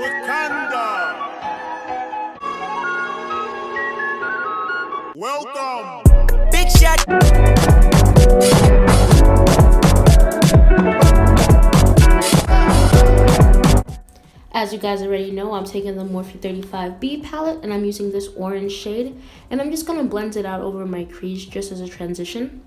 Wakanda. Welcome. Big shot. As you guys already know, I'm taking the Morphe 35B palette and I'm using this orange shade, and I'm just going to blend it out over my crease just as a transition.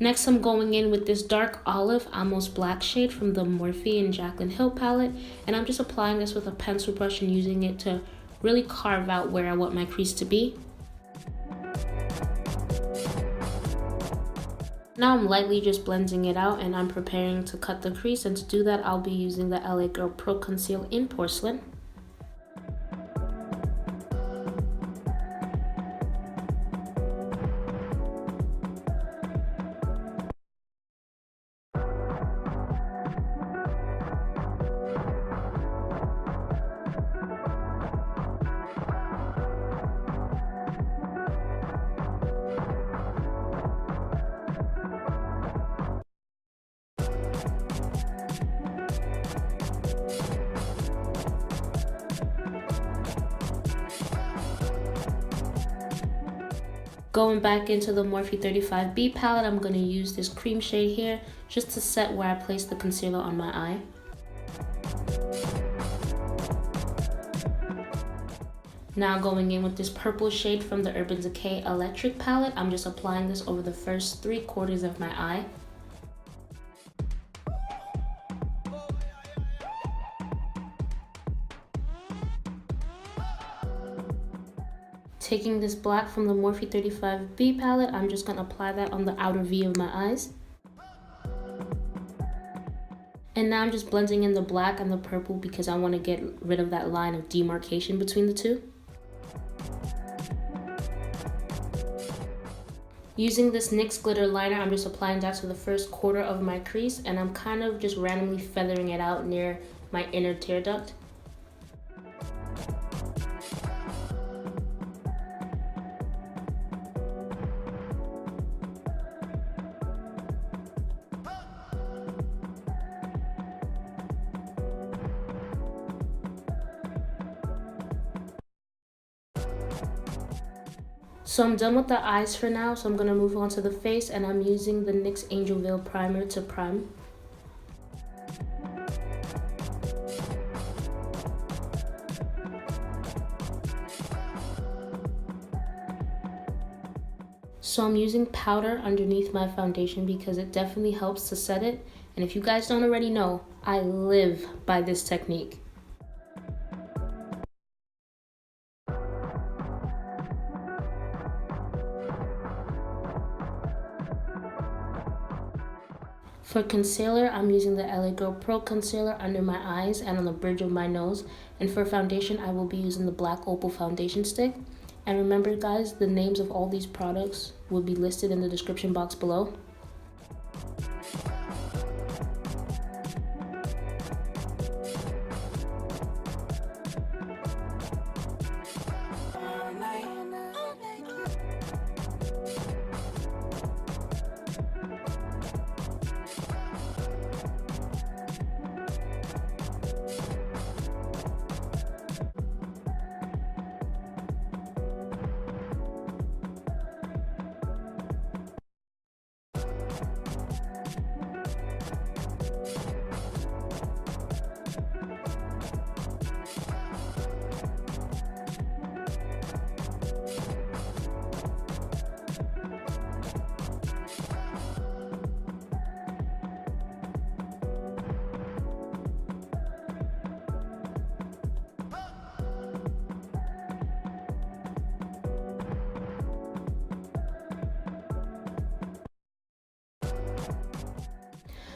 Next, I'm going in with this dark olive, almost black shade from the MorphexJaclynHill palette, and I'm just applying this with a pencil brush and using it to really carve out where I want my crease to be. Now I'm lightly just blending it out and I'm preparing to cut the crease, and to do that I'll be using the LA Girl Pro Conceal in Porcelain. Going back into the Morphe 35B palette, I'm going to use this cream shade here just to set where I place the concealer on my eye. Now going in with this purple shade from the Urban Decay Electric palette, I'm just applying this over the first 3/4 of my eye. Taking this black from the Morphe 35B palette, I'm just going to apply that on the outer V of my eyes. And now I'm just blending in the black and the purple because I want to get rid of that line of demarcation between the two. Using this NYX glitter liner, I'm just applying that to the first 1/4 of my crease, and I'm kind of just randomly feathering it out near my inner tear duct. So I'm done with the eyes for now, so I'm going to move on to the face, and I'm using the NYX Angel Veil Primer to prime. So I'm using powder underneath my foundation because it definitely helps to set it, and if you guys don't already know, I live by this technique. For concealer, I'm using the LA Girl Pro Concealer under my eyes and on the bridge of my nose. And for foundation, I will be using the Black Opal Foundation Stick. And remember guys, the names of all these products will be listed in the description box below.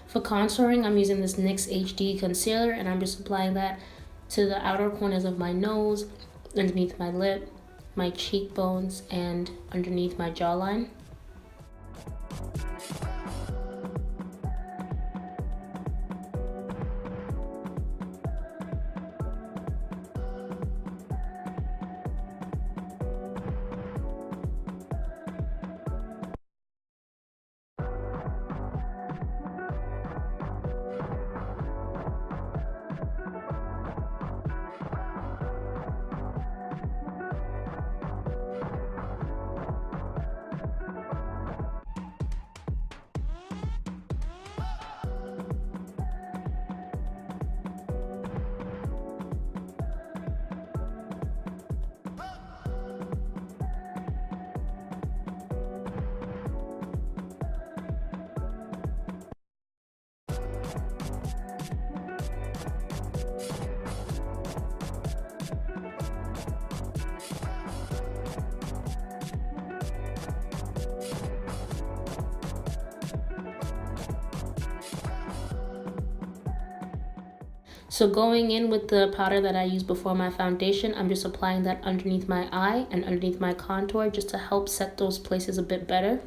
For contouring, I'm using this NYX HD concealer, and I'm just applying that to the outer corners of my nose, underneath my lip, my cheekbones, and underneath my jawline. So going in with the powder that I used before my foundation, I'm just applying that underneath my eye and underneath my contour just to help set those places a bit better.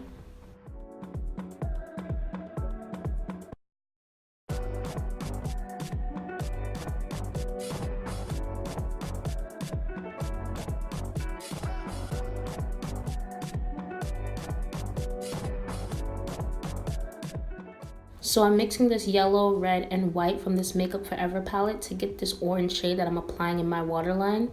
So I'm mixing this yellow, red, and white from this Makeup Forever palette to get this orange shade that I'm applying in my waterline.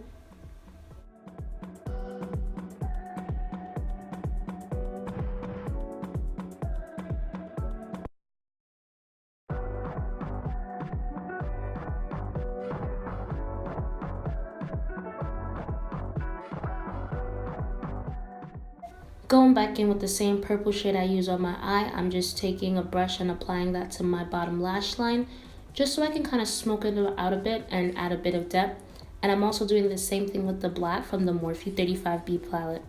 Going back in with the same purple shade I use on my eye, I'm just taking a brush and applying that to my bottom lash line, just so I can kind of smoke it out a bit and add a bit of depth. And I'm also doing the same thing with the black from the Morphe 35B palette.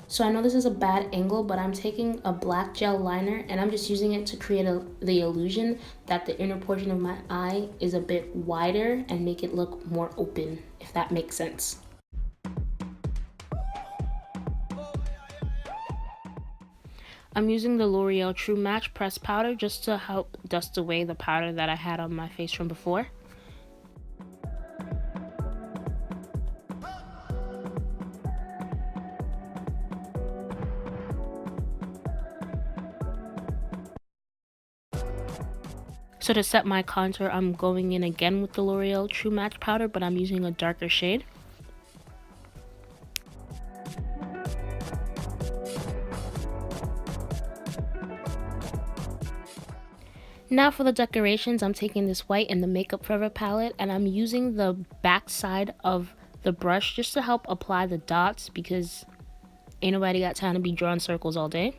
So I know this is a bad angle, but I'm taking a black gel liner and I'm just using it to create the illusion that the inner portion of my eye is a bit wider and make it look more open, if that makes sense. I'm using the L'Oreal True Match pressed powder just to help dust away the powder that I had on my face from before. So to set my contour, I'm going in again with the L'Oreal True Match powder, but I'm using a darker shade. Now for the decorations, I'm taking this white and the Makeup Forever palette, and I'm using the back side of the brush just to help apply the dots, because ain't nobody got time to be drawing circles all day.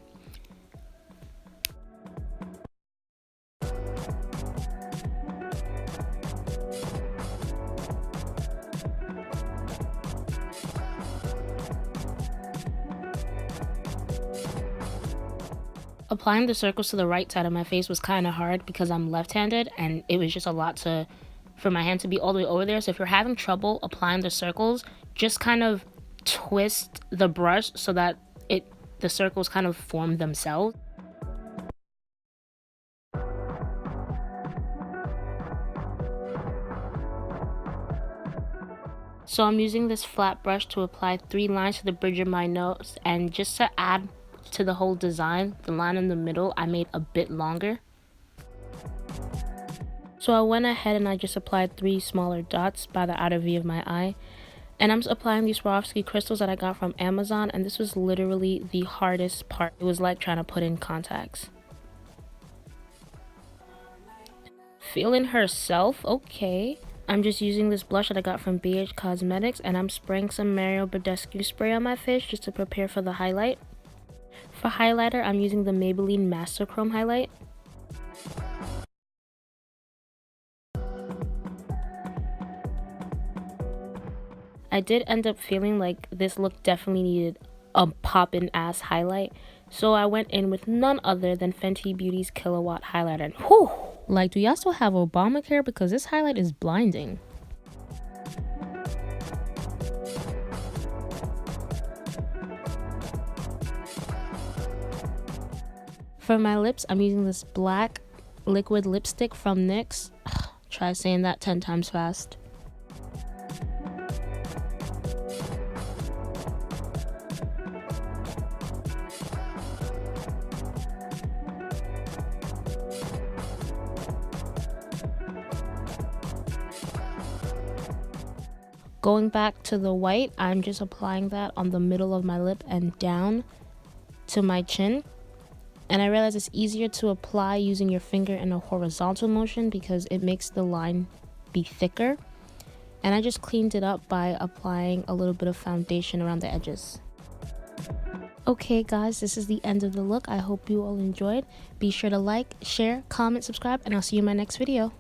Applying the circles to the right side of my face was kind of hard because I'm left-handed, and it was just a lot for my hand to be all the way over there. So if you're having trouble applying the circles, just kind of twist the brush so that the circles kind of form themselves. So I'm using this flat brush to apply 3 lines to the bridge of my nose, and just to add to the whole design, the line in the middle I made a bit longer. So I went ahead and I just applied 3 smaller dots by the outer V of my eye, and I'm applying these Swarovski crystals that I got from Amazon, and this was literally the hardest part. It was like trying to put in contacts. Feeling herself, okay. I'm just using this blush that I got from BH Cosmetics, and I'm spraying some Mario Badescu spray on my face just to prepare for the highlight. For highlighter, I'm using the Maybelline Master Chrome highlight. I did end up feeling like this look definitely needed a poppin' ass highlight, so I went in with none other than Fenty Beauty's Killawatt highlighter. And whew! Like, do y'all still have Obamacare? Because this highlight is blinding. For my lips, I'm using this black liquid lipstick from NYX. Try saying that 10 times fast. Going back to the white, I'm just applying that on the middle of my lip and down to my chin. And I realize it's easier to apply using your finger in a horizontal motion because it makes the line be thicker. And I just cleaned it up by applying a little bit of foundation around the edges. Okay guys, this is the end of the look. I hope you all enjoyed. Be sure to like, share, comment, subscribe, and I'll see you in my next video.